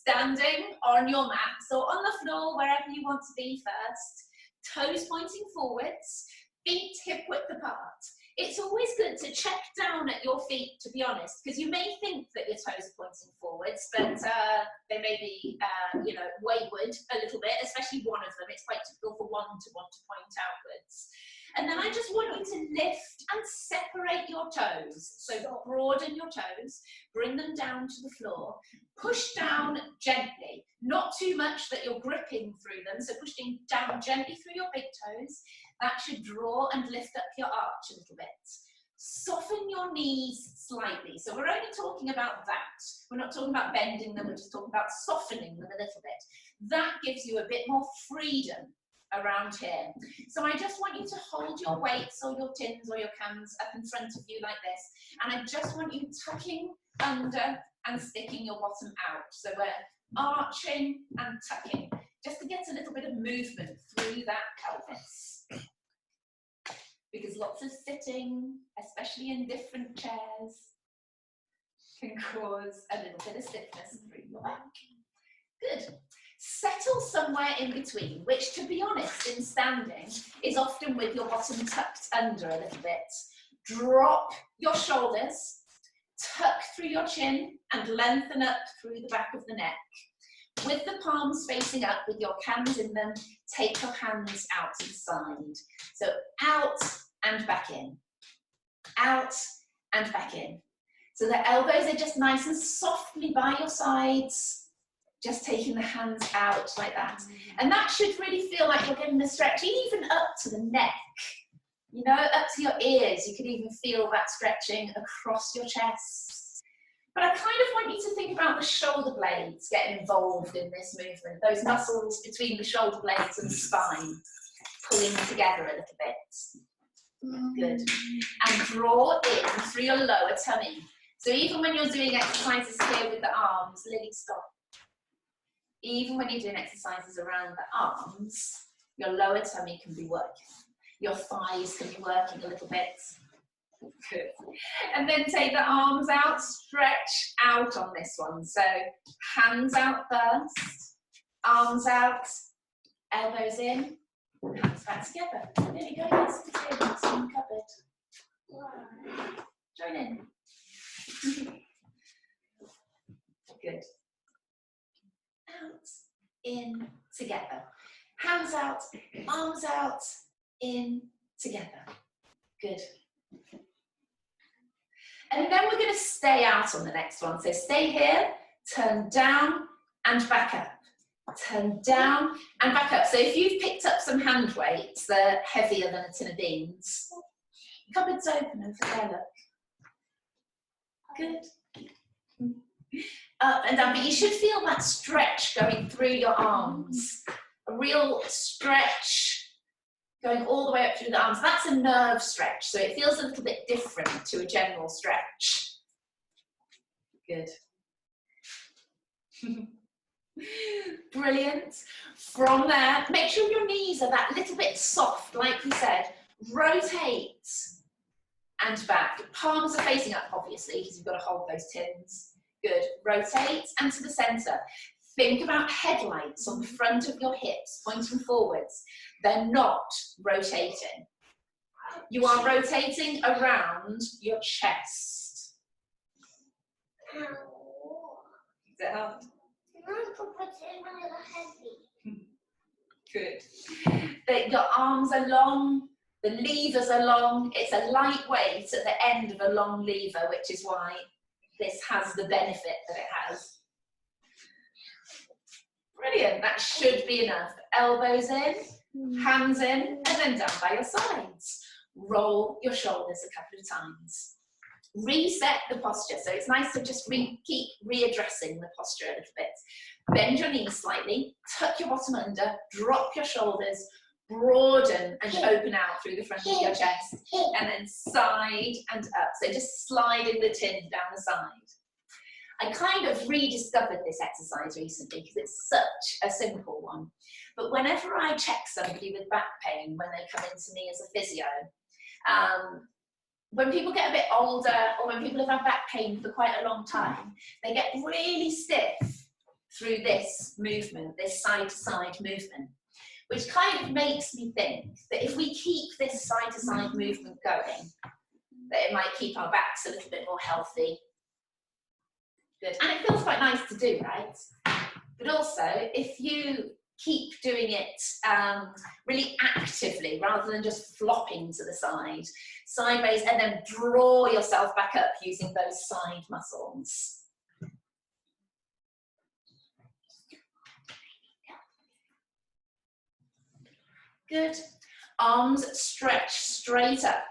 standing on your mat, so on the floor, wherever you want to be first, toes pointing forwards, feet hip width apart. It's always good to check down at your feet, to be honest, because you may think that your toes are pointing forwards, but they may be, you know, wayward a little bit, especially one of them. It's quite typical for one to want to point outwards. And then I just want you to lift and separate your toes. So broaden your toes, bring them down to the floor, push down gently, not too much that you're gripping through them, so pushing down gently through your big toes. That should draw and lift up your arch a little bit. Soften your knees slightly. So we're only talking about that. We're not talking about bending them, we're just talking about softening them a little bit. That gives you a bit more freedom around here. So I just want you to hold your weights or your tins or your cans up in front of you like this. And I just want you tucking under and sticking your bottom out. So we're arching and tucking, just to get a little bit of movement through that pelvis. Because lots of sitting, especially in different chairs, can cause a little bit of stiffness through your back. Good. Settle somewhere in between, which, to be honest, in standing, is often with your bottom tucked under a little bit. Drop your shoulders, tuck through your chin, and lengthen up through the back of the neck. With the palms facing up, with your cans in them, take your hands out to the side. So out and back in. Out and back in. So the elbows are just nice and softly by your sides, just taking the hands out like that. And that should really feel like you're getting a stretch, even up to the neck. You know, up to your ears, you could even feel that stretching across your chest. But I kind of want you to think about the shoulder blades getting involved in this movement, those muscles between the shoulder blades and the spine, pulling together a little bit. Good. And draw in through your lower tummy. So even when you're doing exercises here with the arms, Lily, stop. Even when you're doing exercises around the arms, your lower tummy can be working. Your thighs can be working a little bit. Good. And then take the arms out, stretch out on this one. So hands out first, arms out, elbows in, hands back together. There you go, nice and clear, nice and covered. Join in. Good. Out, in, together. Hands out, arms out, in, together. Good. And then we're going to stay out on the next one. So stay here, turn down and back up. Turn down and back up. So if you've picked up some hand weights, they're heavier than a tin of beans. Cupboard's open over there, look. Good. Up and down, but you should feel that stretch going through your arms. A real stretch going all the way up through the arms. That's a nerve stretch, so it feels a little bit different to a general stretch. Good. Brilliant. From there, make sure your knees are that little bit soft, like we said. Rotate and back. Palms are facing up, obviously, because you've got to hold those tins. Good. Rotate and to the centre. Think about headlights on the front of your hips, pointing forwards. They're not rotating. You are rotating around your chest. Is that hard? Good. Your arms are long, the levers are long. It's a light weight at the end of a long lever, which is why this has the benefit that it has. Brilliant, that should be enough. Elbows in, hands in, and then down by your sides. Roll your shoulders a couple of times. Reset the posture. So it's nice to just keep readdressing the posture a little bit. Bend your knees slightly, tuck your bottom under, drop your shoulders, broaden and open out through the front of your chest, and then side and up. So just sliding the tin down the side. I kind of rediscovered this exercise recently because it's such a simple one. But whenever I check somebody with back pain when they come into me as a physio, when people get a bit older or when people have had back pain for quite a long time, they get really stiff through this movement, this side-to-side movement, which kind of makes me think that if we keep this side-to-side movement going, that it might keep our backs a little bit more healthy. Good. And it feels quite nice to do, right? But also, if you keep doing it really actively, rather than just flopping to the side, sideways, and then draw yourself back up using those side muscles. Good. Arms stretch straight up.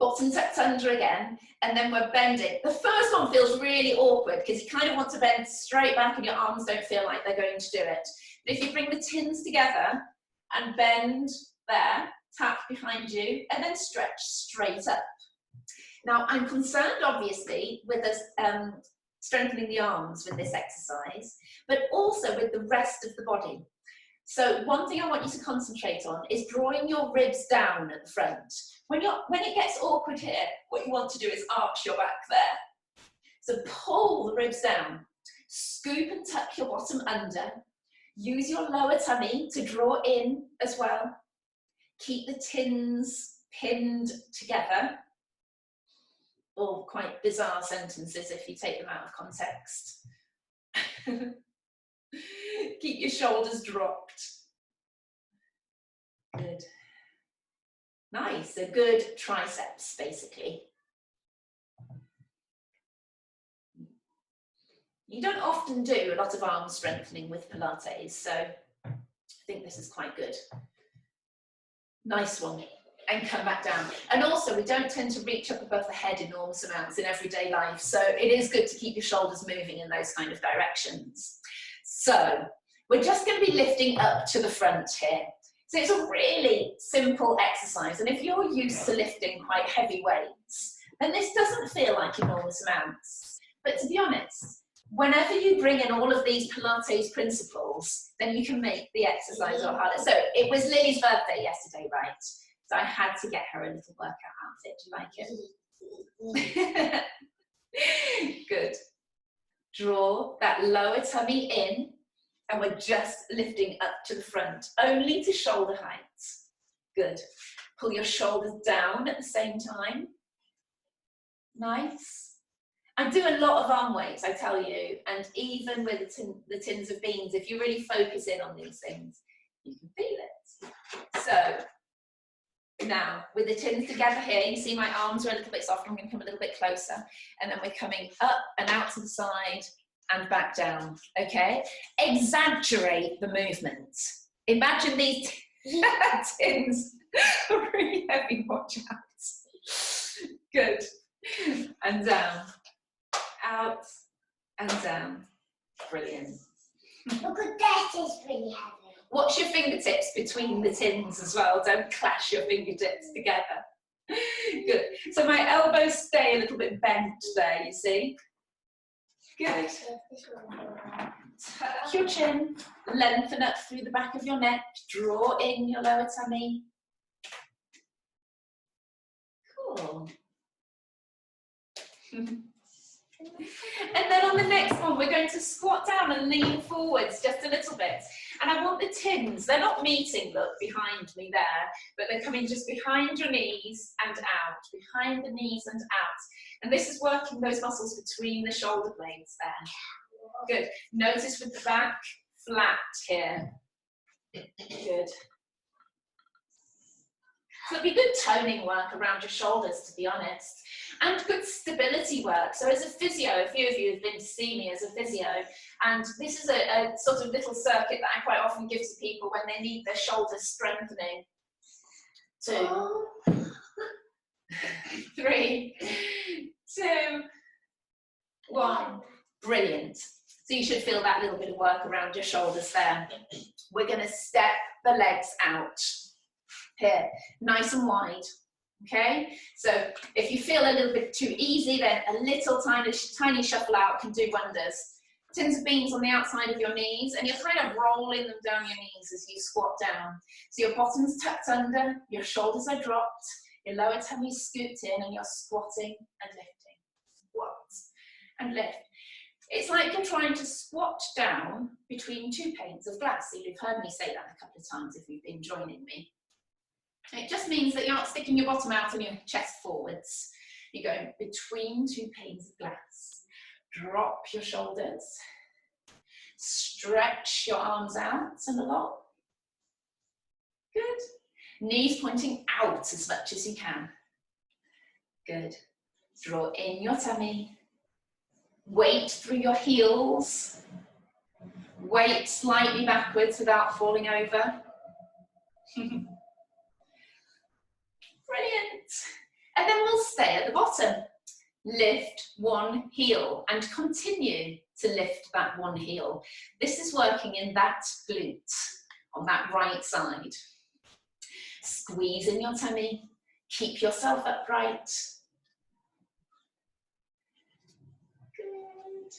Bottom tucked under again, and then we're bending. The first one feels really awkward because you kind of want to bend straight back and your arms don't feel like they're going to do it. But if you bring the tins together and bend there, tap behind you, and then stretch straight up. Now, I'm concerned, obviously, with us strengthening the arms with this exercise, but also with the rest of the body. So one thing I want you to concentrate on is drawing your ribs down at the front. When it gets awkward here, what you want to do is arch your back there. So pull the ribs down, scoop and tuck your bottom under, use your lower tummy to draw in as well. Keep the tins pinned together. All quite bizarre sentences if you take them out of context. Keep your shoulders dropped. Good. Nice, so good triceps, basically. You don't often do a lot of arm strengthening with Pilates, so I think this is quite good. Nice one. And come back down. And also, we don't tend to reach up above the head enormous amounts in everyday life, so it is good to keep your shoulders moving in those kind of directions. So, we're just going to be lifting up to the front here. So it's a really simple exercise, and if you're used to lifting quite heavy weights, then this doesn't feel like enormous amounts. But to be honest, whenever you bring in all of these Pilates principles, then you can make the exercise a lot harder. So it was Lily's birthday yesterday, right? So I had to get her a little workout outfit. Do you like it? Good. Draw that lower tummy in, and we're just lifting up to the front, only to shoulder height. Good. Pull your shoulders down at the same time. Nice. I do a lot of arm weights, I tell you, and even with the tins of beans, if you really focus in on these things, you can feel it. So, now, with the tins together here, you see my arms are a little bit soft. I'm going to come a little bit closer. And then we're coming up and out to the side and back down, okay? Exaggerate the movement. Imagine these tins are really heavy, watch out. Good. And down. Out and down. Brilliant. Look at that, it's really heavy. Watch your fingertips between the tins as well. Don't clash your fingertips together. Good. So my elbows stay a little bit bent there, you see? Good. Tuck your chin, lengthen up through the back of your neck, draw in your lower tummy. Cool. And then on the next one, we're going to squat down and lean forwards just a little bit. And I want the tins, they're not meeting, look, behind me there, but they're coming just behind your knees and out, behind the knees and out. And this is working those muscles between the shoulder blades there. Good. Notice with the back, flat here. Good. So it'd be good toning work around your shoulders, to be honest, and good stability work. So as a physio, a few of you have been to see me as a physio, and this is a sort of little circuit that I quite often give to people when they need their shoulders strengthening. 2, 3, 2, 1. Brilliant. So you should feel that little bit of work around your shoulders there. We're going to step the legs out. Here, nice and wide, okay? So if you feel a little bit too easy, then a little tiny shuffle out can do wonders. Tins of beans on the outside of your knees, and you're kind of rolling them down your knees as you squat down. So your bottom's tucked under, your shoulders are dropped, your lower tummy's scooped in, and you're squatting and lifting. Squat and lift. It's like you're trying to squat down between two panes of glass. So you've heard me say that a couple of times if you've been joining me. It just means that you're not sticking your bottom out and your chest forwards. You're going between two panes of glass. Drop your shoulders. Stretch your arms out and along. Good. Knees pointing out as much as you can. Good. Draw in your tummy. Weight through your heels. Weight slightly backwards without falling over. Brilliant. And then we'll stay at the bottom. Lift one heel and continue to lift that one heel. This is working in that glute on that right side. Squeeze in your tummy. Keep yourself upright. Good.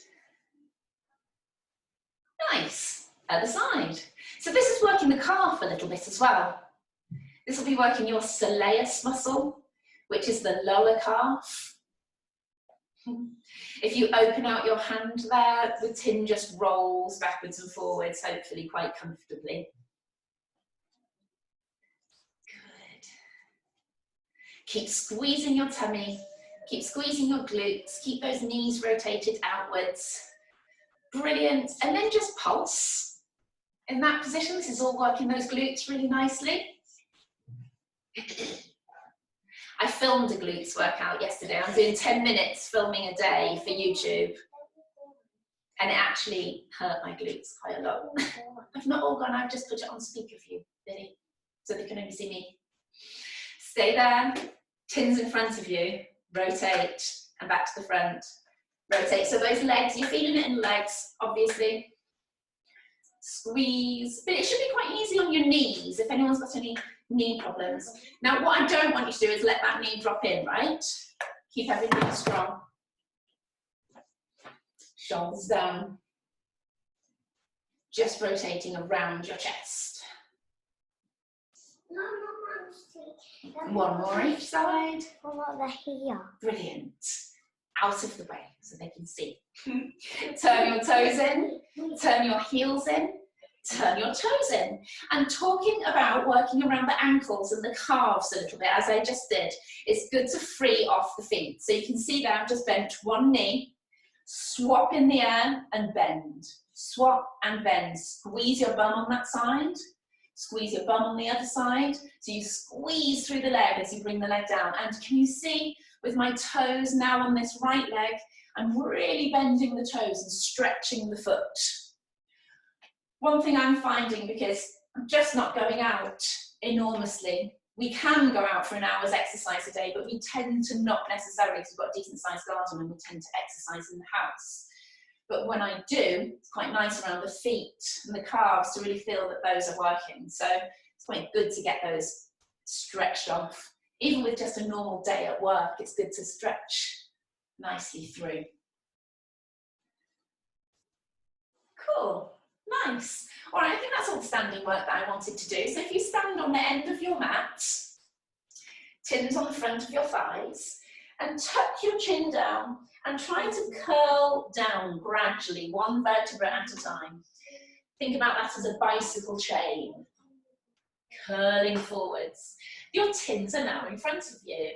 Nice. Other side. So this is working the calf a little bit as well. This will be working your soleus muscle, which is the lower calf. If you open out your hand there, the tin just rolls backwards and forwards, hopefully quite comfortably. Good. Keep squeezing your tummy, keep squeezing your glutes, keep those knees rotated outwards. Brilliant. And then just pulse. In that position, this is all working those glutes really nicely. I filmed a glutes workout yesterday. I'm doing 10 minutes filming a day for YouTube. And it actually hurt my glutes quite a lot. I've not all gone, I've just put it on speaker for you, Billy, so they can only see me. Stay there, tins in front of you, rotate, and back to the front. Rotate, so those legs, you're feeling it in the legs, obviously. Squeeze, but it should be quite easy on your knees if anyone's got any knee problems. Now, what I don't want you to do is let that knee drop in, right? Keep everything strong. Shoulders down. Just rotating around your chest. One more each side. What over here? Brilliant. Out of the way so they can see. Turn your toes in, turn your heels in, turn your toes in. And talking about working around the ankles and the calves a little bit, as I just did, it's good to free off the feet. So you can see that I've just bent one knee, swap in the air and bend. Swap and bend. Squeeze your bum on that side. Squeeze your bum on the other side. So you squeeze through the leg as you bring the leg down. And can you see with my toes now on this right leg, I'm really bending the toes and stretching the foot. One thing I'm finding, because I'm just not going out enormously, we can go out for an hour's exercise a day, but we tend to not necessarily, because we've got a decent sized garden and we tend to exercise in the house. But when I do, it's quite nice around the feet and the calves to really feel that those are working. So it's quite good to get those stretched off. Even with just a normal day at work, it's good to stretch nicely through. Cool, nice. All right, I think that's all the standing work that I wanted to do. So if you stand on the end of your mat, tins on the front of your thighs, and tuck your chin down and try to curl down gradually, one vertebra at a time. Think about that as a bicycle chain, curling forwards. Your tins are now in front of you.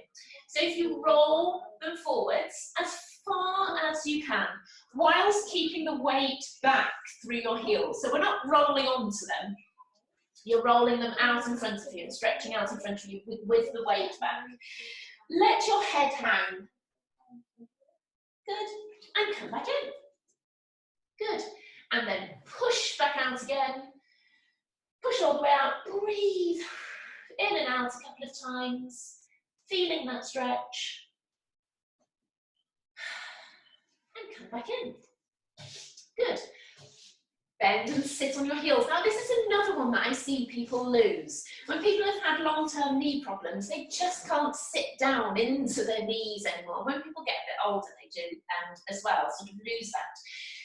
So if you roll them forwards as far as you can, whilst keeping the weight back through your heels. So we're not rolling onto them, you're rolling them out in front of you and stretching out in front of you with the weight back. Let your head hang. Good. And come back in. Good. And then push back out again. Push all the way out. Breathe in and out a couple of times. Feeling that stretch. And come back in. Good. Bend and sit on your heels. Now this is another one that I see people lose. When people have had long-term knee problems, they just can't sit down into their knees anymore. When people get a bit older, they do as well, sort of lose that.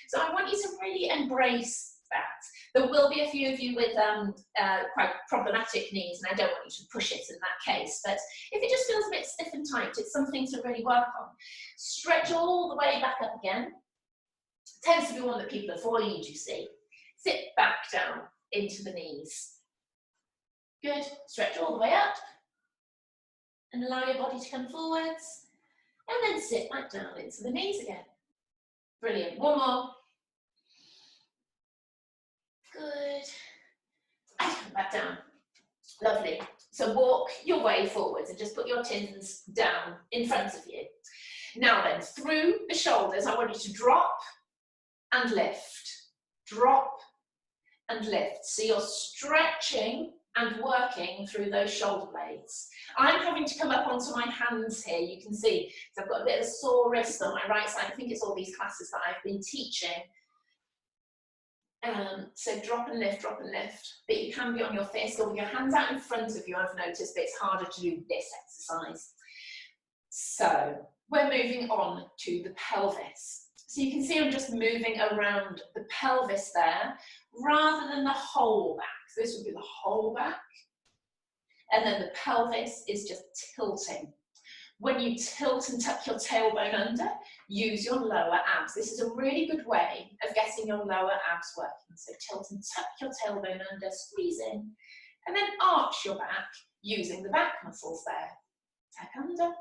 So I want you to really embrace that. There will be a few of you with quite problematic knees, and I don't want you to push it in that case, but if it just feels a bit stiff and tight, it's something to really work on. Stretch all the way back up again. Tends to be one that people avoid, you see. Sit back down into the knees. Good. Stretch all the way up. And allow your body to come forwards. And then sit back down into the knees again. Brilliant. One more. Good. And come back down. Lovely. So walk your way forwards and just put your tins down in front of you. Now then, through the shoulders, I want you to drop and lift. Drop and lift. So you're stretching and working through those shoulder blades. I'm having to come up onto my hands here, you can see. So I've got a bit of a sore wrist on my right side. I think it's all these classes that I've been teaching. So drop and lift, but you can be on your fist or with your hands out in front of you, I've noticed, but it's harder to do this exercise. So we're moving on to the pelvis. So you can see I'm just moving around the pelvis there, rather than the whole back. So this would be the whole back, and then the pelvis is just tilting. When you tilt and tuck your tailbone under, use your lower abs. This is a really good way of getting your lower abs working. So tilt and tuck your tailbone under, squeeze in, and then arch your back using the back muscles there. Tuck under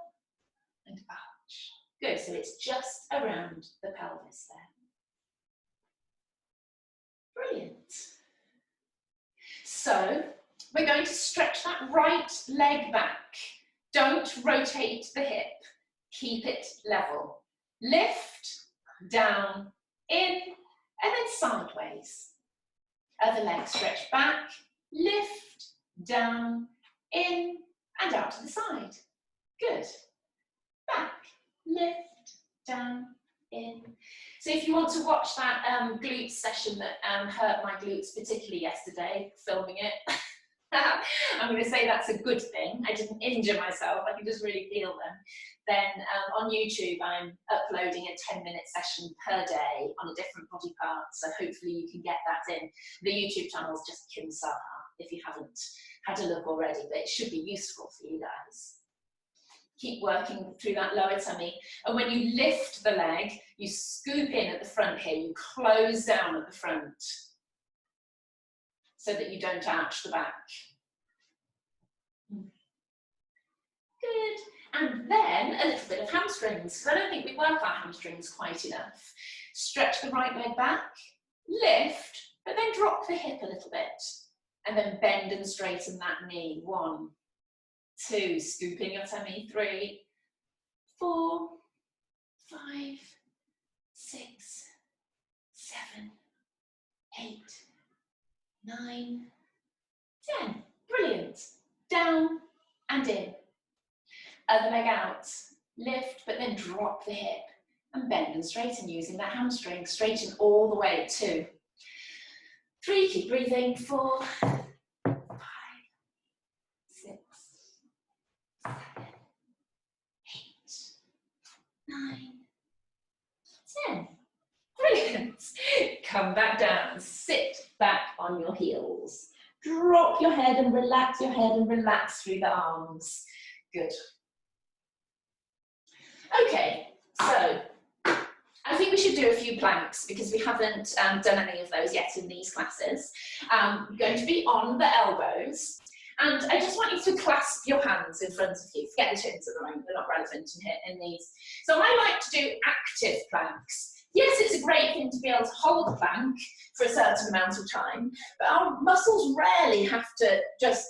and arch. Good, so it's just around the pelvis there. Brilliant. So we're going to stretch that right leg back. Don't rotate the hip, keep it level. Lift, down, in, and then sideways. Other leg stretch back, lift, down, in, and out to the side. Good. Back, lift, down, in. So if you want to watch that glute session that hurt my glutes particularly yesterday, filming it, I'm going to say that's a good thing. I didn't injure myself, I can just really feel them. Then on YouTube, I'm uploading a 10-minute session per day on a different body part, so hopefully you can get that in. The YouTube channel is just Kim Saha, if you haven't had a look already, but it should be useful for you guys. Keep working through that lower tummy, and when you lift the leg, you scoop in at the front here, you close down at the front, so that you don't arch the back. Good. And then a little bit of hamstrings, because I don't think we work our hamstrings quite enough. Stretch the right leg back, lift, but then drop the hip a little bit. And then bend and straighten that knee. 1, 2, scoop in your tummy. 3, 4, 5, 6, 7, 8, 9, 10. Brilliant. Down and in. Other leg out. Lift, but then drop the hip. And bend and straighten using that hamstring. Straighten all the way. 2, 3, keep breathing. 4, 5, 6, 7, 8, 9, 10. Brilliant. Come back down. Sit back on your heels. Drop your head and relax your head and relax through the arms. Good. Okay, so I think we should do a few planks because we haven't done any of those yet in these classes. We're going to be on the elbows, and I just want you to clasp your hands in front of you. Forget the chins at the moment, they're not relevant in these. So I like to do active planks. Yes, it's a great thing to be able to hold a plank for a certain amount of time, but our muscles rarely have to just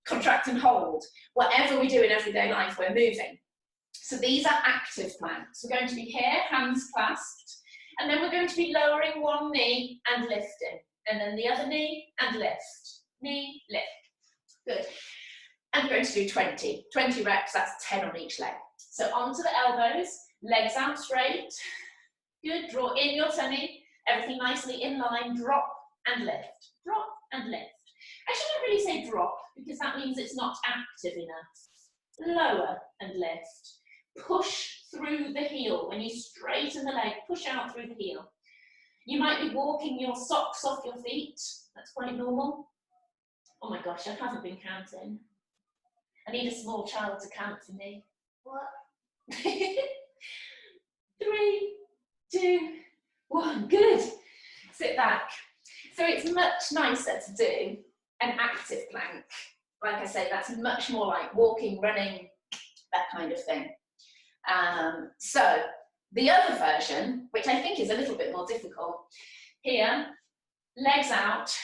contract and hold. Whatever we do in everyday life, we're moving. So these are active planks. We're going to be here, hands clasped, and then we're going to be lowering one knee and lifting, and then the other knee and lift, knee, lift. Good. And we're going to do 20 reps, that's 10 on each leg. So onto the elbows, legs out straight. Good, draw in your tummy, everything nicely in line, drop and lift, drop and lift. I shouldn't really say drop because that means it's not active enough. Lower and lift. Push through the heel. When you straighten the leg, push out through the heel. You might be walking your socks off your feet. That's quite normal. Oh my gosh, I haven't been counting. I need a small child to count for me. What? 3, 2, 1. Good. it back. So it's much nicer to do an active plank. Like I say, that's much more like walking, running, that kind of thing. So the other version, which I think is a little bit more difficult, here, legs out,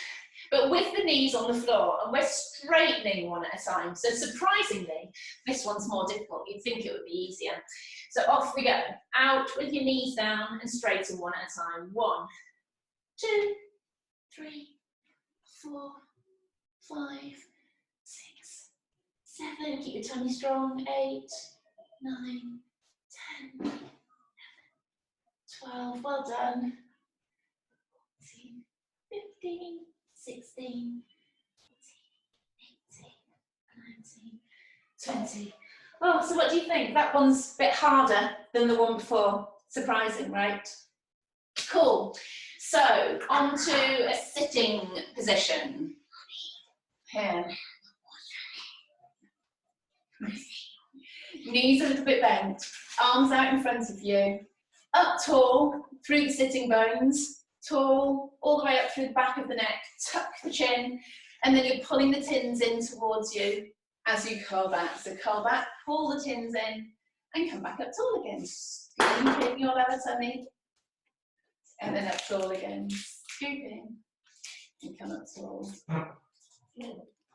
but with the knees on the floor, and we're straightening one at a time. So surprisingly, this one's more difficult. You'd think it would be easier. So off we go. Out with your knees down and straighten one at a time. 1, 2, 3, 4, 5, 6, 7. Keep your tummy strong. 8, 9, 10, 11, 12. Well done. 14, 15, 16, 18, 19, 20. Oh, so what do you think? That one's a bit harder than the one before. Surprising, right? Cool. So, onto a sitting position. Here. Knees a little bit bent, arms out in front of you, up tall through the sitting bones, tall all the way up through the back of the neck, tuck the chin, and then you're pulling the tins in towards you as you curl back. So curl back, pull the tins in, and come back up tall again. Scooping your lower tummy, and then up tall again. Scooping, and come up tall.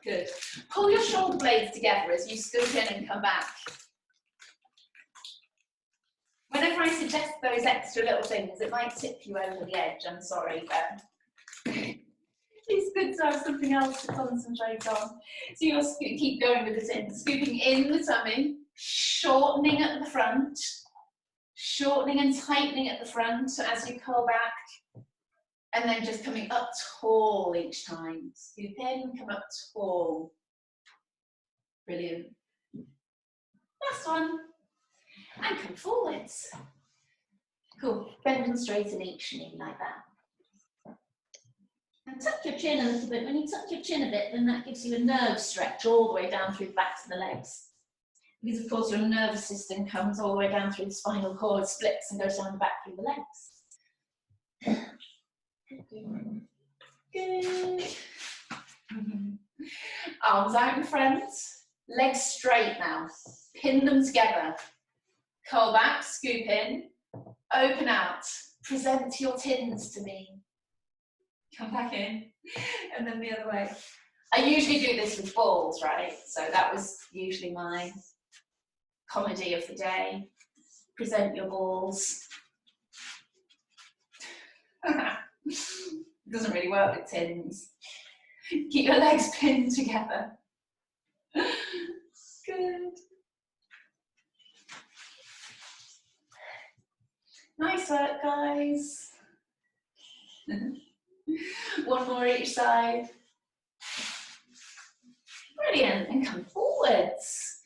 Good. Pull your shoulder blades together as you scoop in and come back. Whenever I suggest those extra little things, it might tip you over the edge, I'm sorry, but it's good to have something else to concentrate on. So you'll keep going with the tin, scooping in the tummy, shortening at the front, shortening and tightening at the front as you curl back, and then just coming up tall each time. Scoop in, come up tall. Brilliant. Last one. And come forwards. Cool. Bend and straighten each knee like that. And tuck your chin a little bit. When you tuck your chin a bit, then that gives you a nerve stretch all the way down through the backs of the legs. Because of course your nervous system comes all the way down through the spinal cord, splits and goes down the back through the legs. Good. Arms out in front, legs straight now. Pin them together. Curl back, scoop in, open out, present your tins to me. Come back in, and then the other way. I usually do this with balls, right? So that was usually my comedy of the day. Present your balls. Doesn't really work with tins. Keep your legs pinned together. Good. Nice work, guys. One more each side. Brilliant, and come forwards.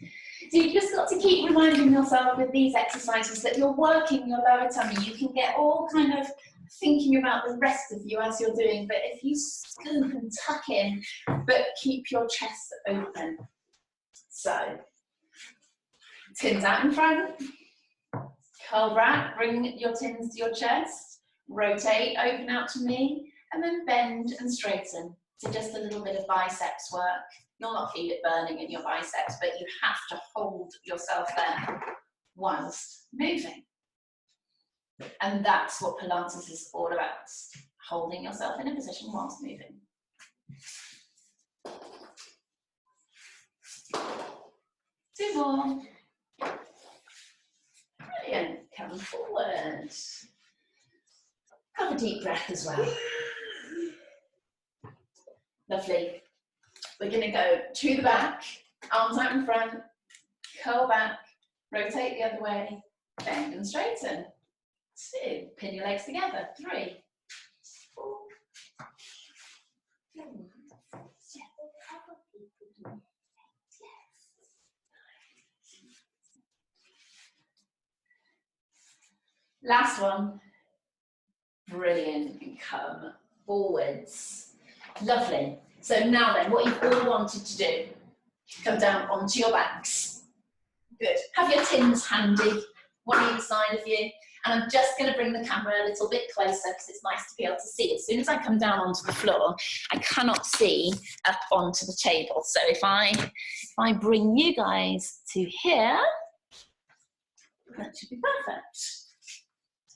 So you've just got to keep reminding yourself with these exercises that you're working your lower tummy. You can get all kind of thinking about the rest of you as you're doing, but if you scoop and tuck in, but keep your chest open. So, tins out in front, curl back, bring your tins to your chest, rotate, open out to me, and then bend and straighten. So just a little bit of biceps work. You'll not feel it burning in your biceps, but you have to hold yourself there whilst moving. And that's what Pilates is all about, holding yourself in a position whilst moving. Two more. Brilliant, come forward. Have a deep breath as well. Lovely. We're going to go to the back, arms out in front, curl back, rotate the other way, bend and straighten. 2, pin your legs together. 3, 4, 5, 6, 7. Last one. Brilliant. And come forwards. Lovely. So now then, what you've all wanted to do, come down onto your backs. Good. Have your tins handy, one either side of you. And I'm just going to bring the camera a little bit closer because it's nice to be able to see. As soon as I come down onto the floor, I cannot see up onto the table. So if I bring you guys to here, that should be perfect.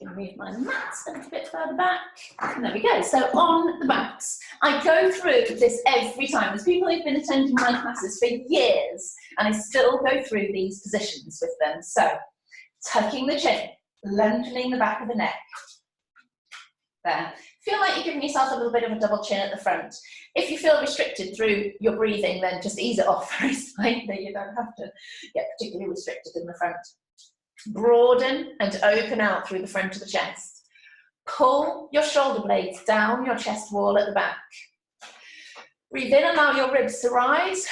I'm going to move my mats a little bit further back. And there we go. So on the backs, I go through this every time. There's people who've been attending my classes for years, and I still go through these positions with them. So tucking the chin, lengthening the back of the neck. There. Feel like you're giving yourself a little bit of a double chin at the front. If you feel restricted through your breathing, then just ease it off very slightly. You don't have to get particularly restricted in the front. Broaden and open out through the front of the chest. Pull your shoulder blades down your chest wall at the back. Breathe in, allow your ribs to rise.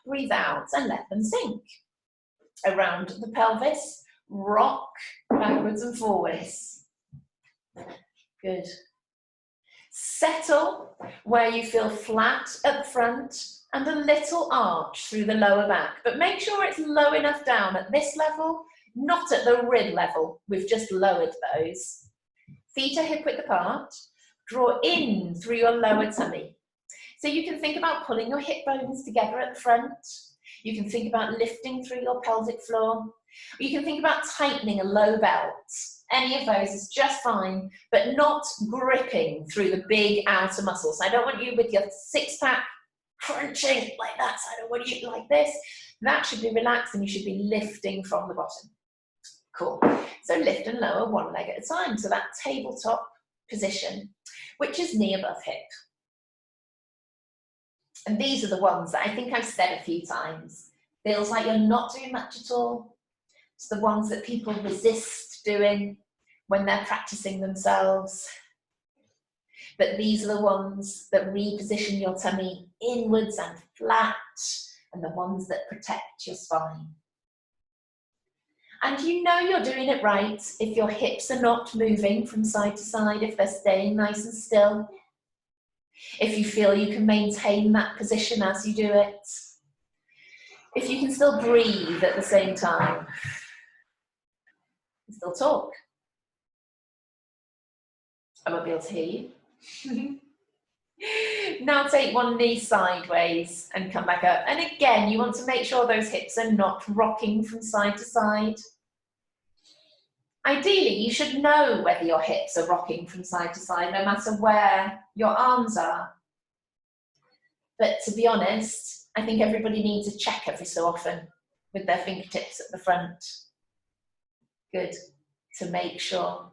Breathe out and let them sink. Around the pelvis, rock backwards and forwards. Good. Settle where you feel flat at the front and a little arch through the lower back, but make sure it's low enough down at this level, not at the rib level. We've just lowered those. Feet are hip width apart. Draw in through your lower tummy. So you can think about pulling your hip bones together at the front. You can think about lifting through your pelvic floor. Or you can think about tightening a low belt. Any of those is just fine, but not gripping through the big outer muscles. I don't want you with your six-pack crunching like that. So I don't want you like this. That should be relaxed and you should be lifting from the bottom. Cool. So lift and lower one leg at a time. So that tabletop position, which is knee above hip. And these are the ones that I think I've said a few times. Feels like you're not doing much at all. It's the ones that people resist doing when they're practicing themselves. But these are the ones that reposition your tummy inwards and flat, and the ones that protect your spine. And you know you're doing it right if your hips are not moving from side to side, if they're staying nice and still. If you feel you can maintain that position as you do it. If you can still breathe at the same time. Still talk. I won't be able to hear you. Now take one knee sideways and come back up. And again, you want to make sure those hips are not rocking from side to side. Ideally, you should know whether your hips are rocking from side to side, no matter where your arms are. But to be honest, I think everybody needs a check every so often with their fingertips at the front. Good, to make sure.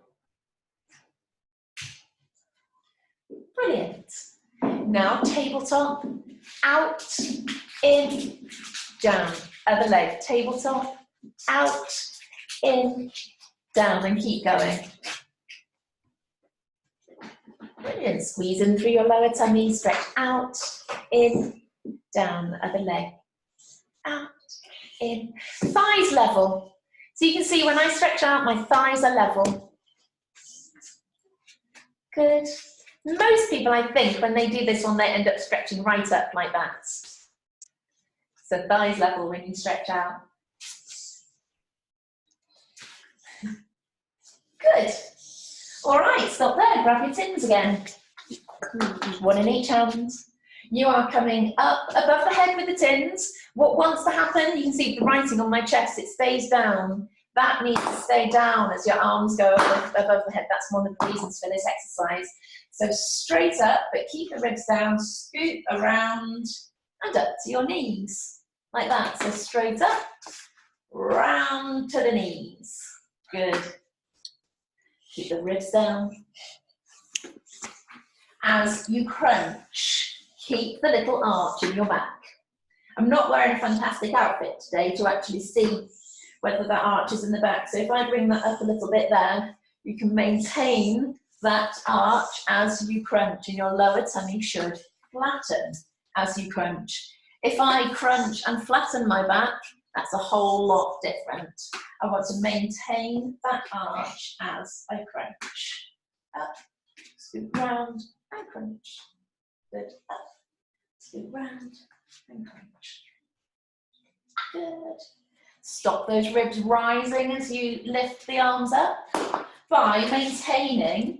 Brilliant. Now tabletop, out, in, down. Other leg, tabletop, out, in, down, and keep going. Brilliant. Squeeze in through your lower tummy, stretch out, in, down, other leg, out, in. Thighs level. So you can see when I stretch out, my thighs are level. Good. Most people, I think, when they do this one, they end up stretching right up like that. So thighs level when you stretch out. Good. All right, stop there. Grab your tins again. One in each hand. You are coming up above the head with the tins. What wants to happen, you can see the writing on my chest, it stays down. That needs to stay down as your arms go above the head. That's one of the reasons for this exercise. So straight up, but keep the ribs down, scoot around and up to your knees. Like that. So straight up, round to the knees. Good. Keep the ribs down. As you crunch, keep the little arch in your back. I'm not wearing a fantastic outfit today to actually see whether that arch is in the back. So if I bring that up a little bit there, you can maintain that arch as you crunch, and your lower tummy should flatten as you crunch. If I crunch and flatten my back, that's a whole lot different. I want to maintain that arch as I crunch. Up, scoot round and crunch. Good, up, scoot round and crunch. Good. Stop those ribs rising as you lift the arms up by maintaining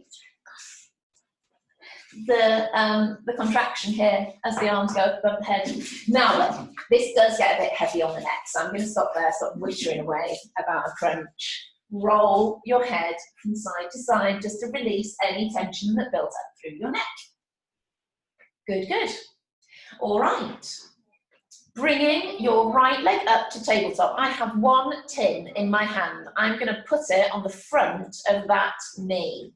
the contraction here as the arms go up above the head. Now, this does get a bit heavy on the neck, so I'm going to stop there, stop wittering away about a crunch. Roll your head from side to side just to release any tension that built up through your neck. Good, good. All right. Bringing your right leg up to tabletop. I have one tin in my hand. I'm going to put it on the front of that knee.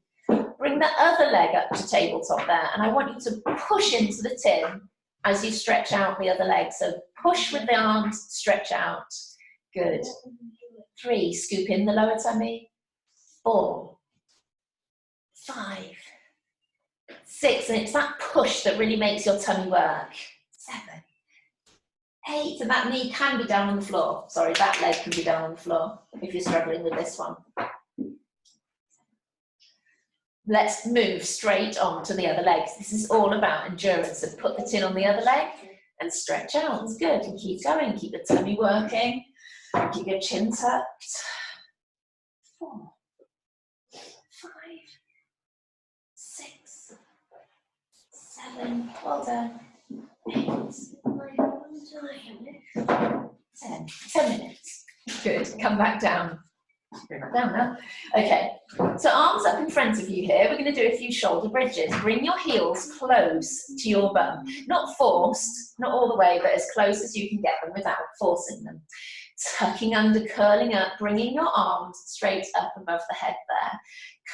Bring the other leg up to tabletop there, and I want you to push into the tin as you stretch out the other leg. So push with the arms, stretch out. Good. 3, scoop in the lower tummy. 4, 5, 6, and it's that push that really makes your tummy work. 7, 8, and that knee can be down on the floor. Sorry, that leg can be down on the floor if you're struggling with this one. Let's move straight on to the other legs. This is all about endurance. So put the tin on the other leg and stretch out. It's good. And keep going. Keep the tummy working. Keep your chin tucked. 4, 5, 6, 7. Well done. 8, 9, 10. 10 minutes. Good. Come back down. Bring that down now. Okay, so arms up in front of you here. We're going to do a few shoulder bridges. Bring your heels close to your bum. Not forced, not all the way, but as close as you can get them without forcing them. Tucking under, curling up, bringing your arms straight up above the head there.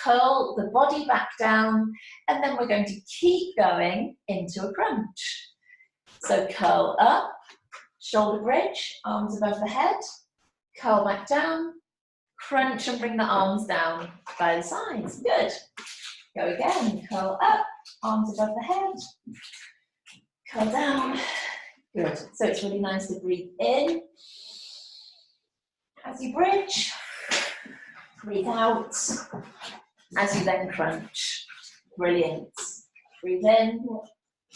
Curl the body back down, and then we're going to keep going into a crunch. So curl up, shoulder bridge, arms above the head, curl back down, crunch and bring the arms down by the sides. Good. Go again. Curl up, arms above the head. Curl down. Good. So it's really nice to breathe in as you bridge. Breathe out as you then crunch. Brilliant. Breathe in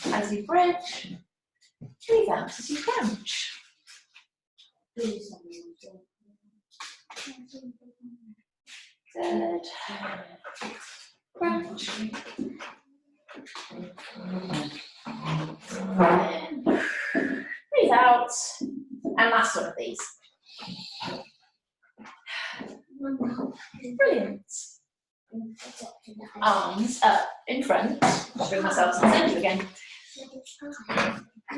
as you bridge. Breathe out as you crunch. Good. Crunch. Breathe out. And last one of these. Brilliant. Arms up in front. I'll bring myself to the centre again.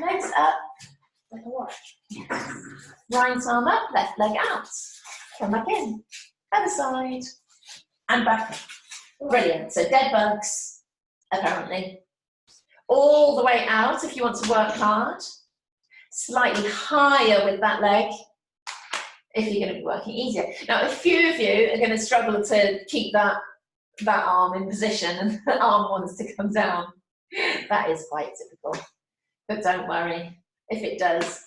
Legs up. Right arm up, left leg out. Come back in. Other side. And back. Brilliant. So dead bugs, apparently. All the way out if you want to work hard. Slightly higher with that leg if you're going to be working easier. Now, a few of you are going to struggle to keep that arm in position and the arm wants to come down. That is quite typical. But don't worry. If it does,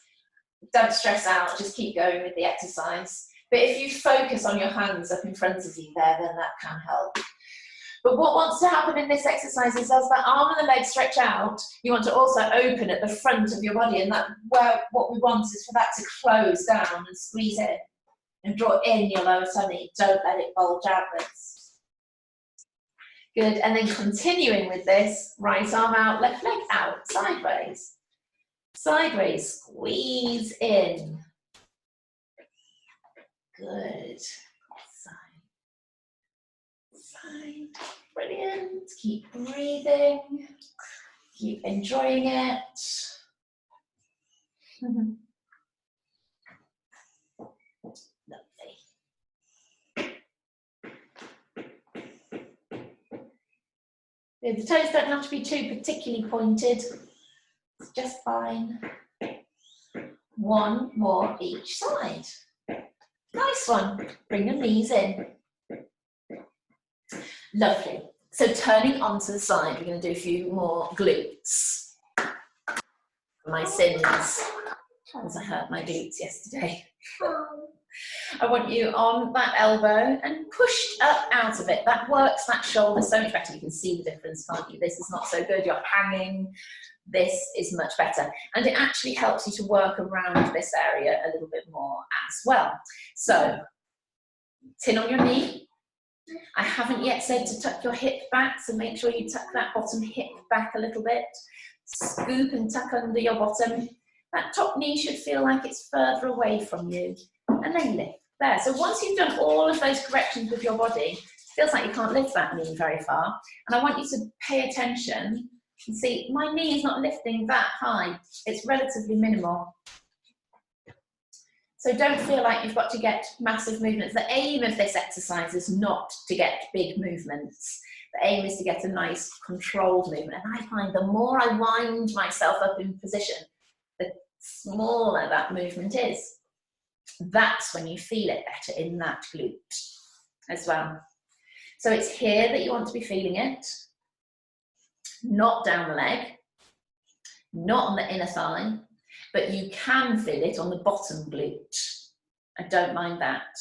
don't stress out. Just keep going with the exercise. But if you focus on your hands up in front of you there, then that can help. But what wants to happen in this exercise is as that arm and the leg stretch out, you want to also open at the front of your body, and what we want is for that to close down and squeeze in and draw in your lower tummy. Don't let it bulge outwards. Good, and then continuing with this, right arm out, left leg out, sideways. Sideways, squeeze in. Good. Side. Brilliant. Keep breathing. Keep enjoying it. Lovely. The toes don't have to be too particularly pointed. It's just fine. One more each side. Nice one. Bring your knees in. Lovely. So turning onto the side, we're going to do a few more glutes. My sins, as I hurt my glutes yesterday. I want you on that elbow and pushed up out of it. That works that shoulder so much better. You can see the difference, can't you? This is not so good. You're hanging this is much better. And it actually helps you to work around this area a little bit more as well. So, tin on your knee. I haven't yet said to tuck your hip back, so make sure you tuck that bottom hip back a little bit. Scoop and tuck under your bottom. That top knee should feel like it's further away from you. And then lift. There. So once you've done all of those corrections with your body, it feels like you can't lift that knee very far. And I want you to pay attention and see, my knee is not lifting that high. It's relatively minimal. So don't feel like you've got to get massive movements. The aim of this exercise is not to get big movements. The aim is to get a nice controlled movement. And I find the more I wind myself up in position, the smaller that movement is. That's when you feel it better in that glute as well. So it's here that you want to be feeling it, not down the leg, not on the inner thigh, but you can feel it on the bottom glute. I don't mind that.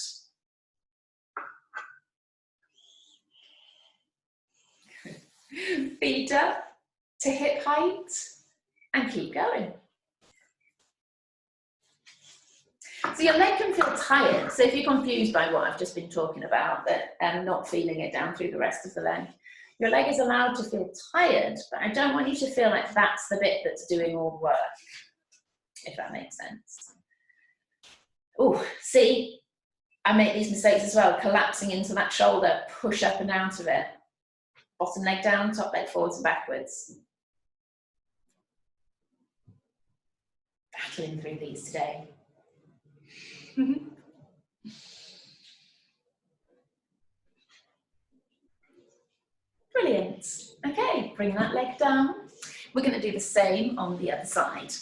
Feet up to hip height and keep going. So your leg can feel tired. So if you're confused by what I've just been talking about, that not feeling it down through the rest of the leg, your leg is allowed to feel tired, but I don't want you to feel like that's the bit that's doing all the work, if that makes sense. Oh, see, I make these mistakes as well, collapsing into that shoulder, push up and out of it. Bottom leg down, top leg forwards and backwards. Battling through these today. Brilliant. Okay, bring that leg down. We're going to do the same on the other side.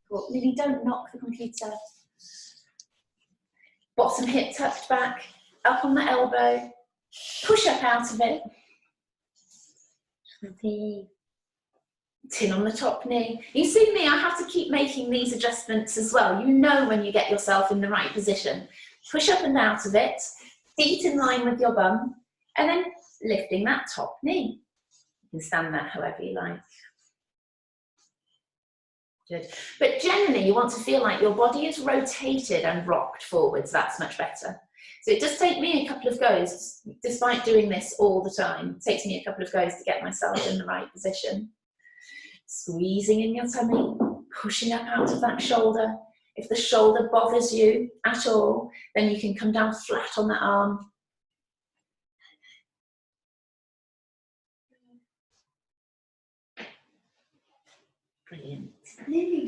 Well, Lily, don't knock the computer. Bottom hip tucked back, up on the elbow, push up out of it. Tin on the top knee. You see me, I have to keep making these adjustments as well. You know when you get yourself in the right position. Push up and out of it, feet in line with your bum, and then lifting that top knee. You can stand that however you like. Good. But generally you want to feel like your body is rotated and rocked forwards. That's much better. So it does take me a couple of goes, despite doing this all the time. It takes me a couple of goes to get myself in the right position. Squeezing in your tummy, pushing up out of that shoulder. If the shoulder bothers you at all, then you can come down flat on that arm. Brilliant.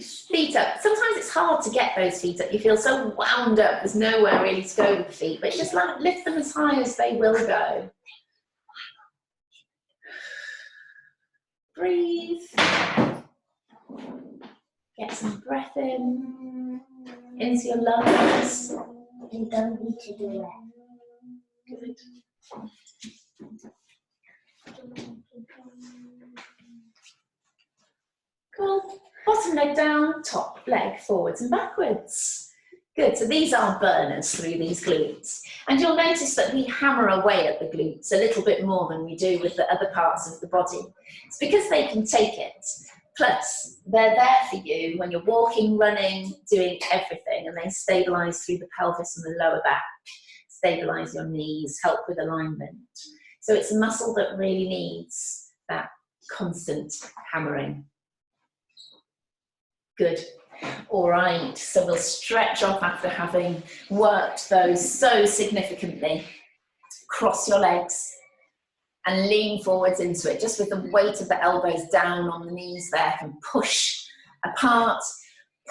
Feet up. Sometimes it's hard to get those feet up. You feel so wound up, there's nowhere really to go with the feet, but just lift them as high as they will go. Breathe. Get some breath in, into your lungs. You don't need to do it. Good. Cool. Bottom leg down, top leg forwards and backwards. Good, so these are burners through these glutes. And you'll notice that we hammer away at the glutes a little bit more than we do with the other parts of the body. It's because they can take it. Plus, they're there for you when you're walking, running, doing everything, and they stabilise through the pelvis and the lower back, stabilise your knees, help with alignment. So it's a muscle that really needs that constant hammering. Good. All right, so we'll stretch off after having worked those so significantly. Cross your legs and lean forwards into it, just with the weight of the elbows down on the knees there. And push apart,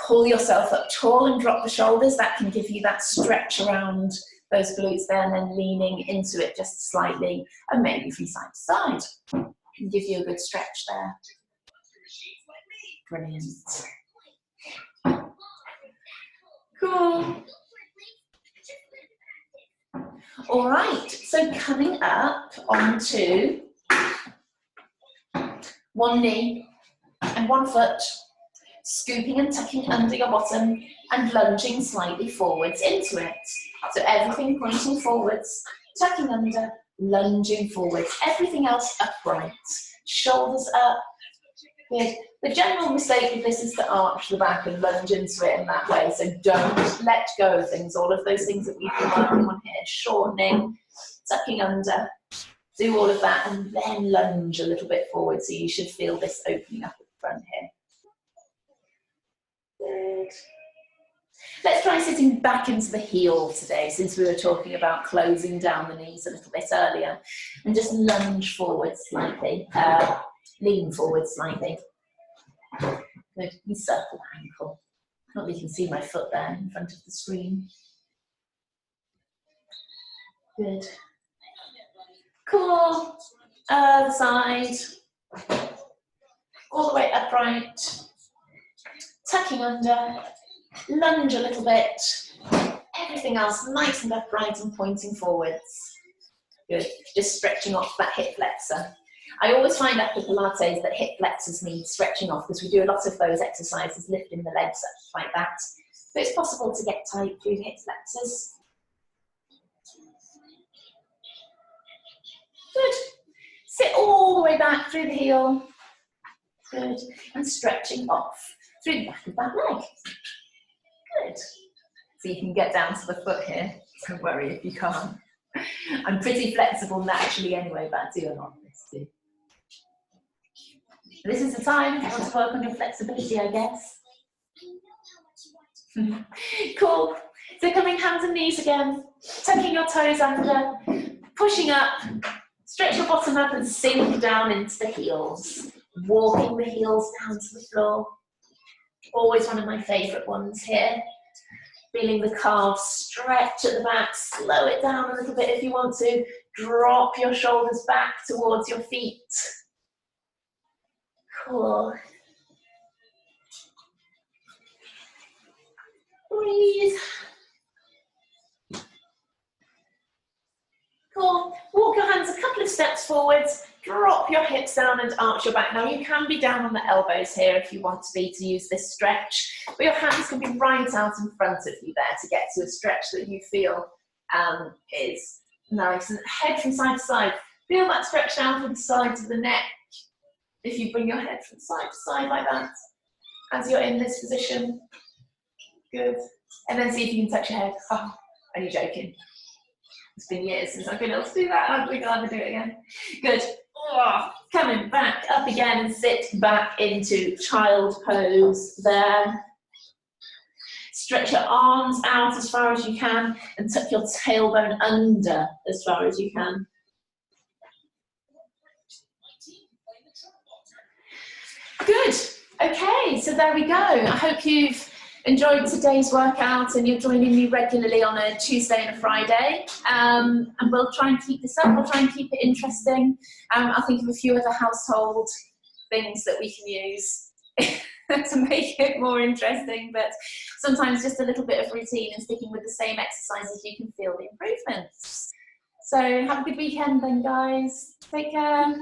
pull yourself up tall and drop the shoulders. That can give you that stretch around those glutes there, and then leaning into it just slightly, and maybe from side to side. Can give you a good stretch there. Brilliant. Cool. All right, so coming up onto one knee and one foot, scooping and tucking under your bottom and lunging slightly forwards into it. So everything pointing forwards, tucking under, lunging forwards, everything else upright. Shoulders up. Good. The general mistake with this is to arch the back and lunge into it in that way. So don't let go of things. All of those things that we've been working on here, shortening, tucking under, do all of that and then lunge a little bit forward. So you should feel this opening up at the front here. Good. Let's try sitting back into the heel today, since we were talking about closing down the knees a little bit earlier. And just lunge forward slightly, lean forward slightly. Good, encircle the ankle. Not that you can see my foot there in front of the screen. Good. Cool. Other side. All the way upright. Tucking under. Lunge a little bit. Everything else nice and upright and pointing forwards. Good. Just stretching off that hip flexor. I always find after Pilates that hip flexors need stretching off because we do a lot of those exercises, lifting the legs up like that. So it's possible to get tight through the hip flexors. Good. Sit all the way back through the heel. Good. And stretching off through the back of that leg. Good. So you can get down to the foot here. Don't worry if you can't. I'm pretty flexible naturally anyway, but I do a lot of this too. This is the time if you want to work on your flexibility, I guess. Cool. So coming hands and knees again, tucking your toes under, pushing up, stretch your bottom up and sink down into the heels. Walking the heels down to the floor. Always one of my favourite ones here. Feeling the calves stretch at the back, slow it down a little bit if you want to. Drop your shoulders back towards your feet. Cool. Breathe. Cool. Walk your hands a couple of steps forwards, drop your hips down and arch your back. Now you can be down on the elbows here if you want to be to use this stretch, but your hands can be right out in front of you there to get to a stretch that you feel is nice. And head from side to side. Feel that stretch down from the side to the neck. If you bring your head from side to side like that as you're in this position. Good. And then see if you can touch your head. Oh, are you joking? It's been years since I've been able to do that. I don't think I'll ever do it again. Good. Oh, coming back up again and sit back into child pose there. Stretch your arms out as far as you can and tuck your tailbone under as far as you can. Good. Okay, so there we go. I hope you've enjoyed today's workout and you're joining me regularly on a Tuesday and a Friday. And we'll try and keep this up. We'll try and keep it interesting. I'll think of a few other household things that we can use to make it more interesting. But sometimes just a little bit of routine and sticking with the same exercises, you can feel the improvements. So have a good weekend then, guys. Take care.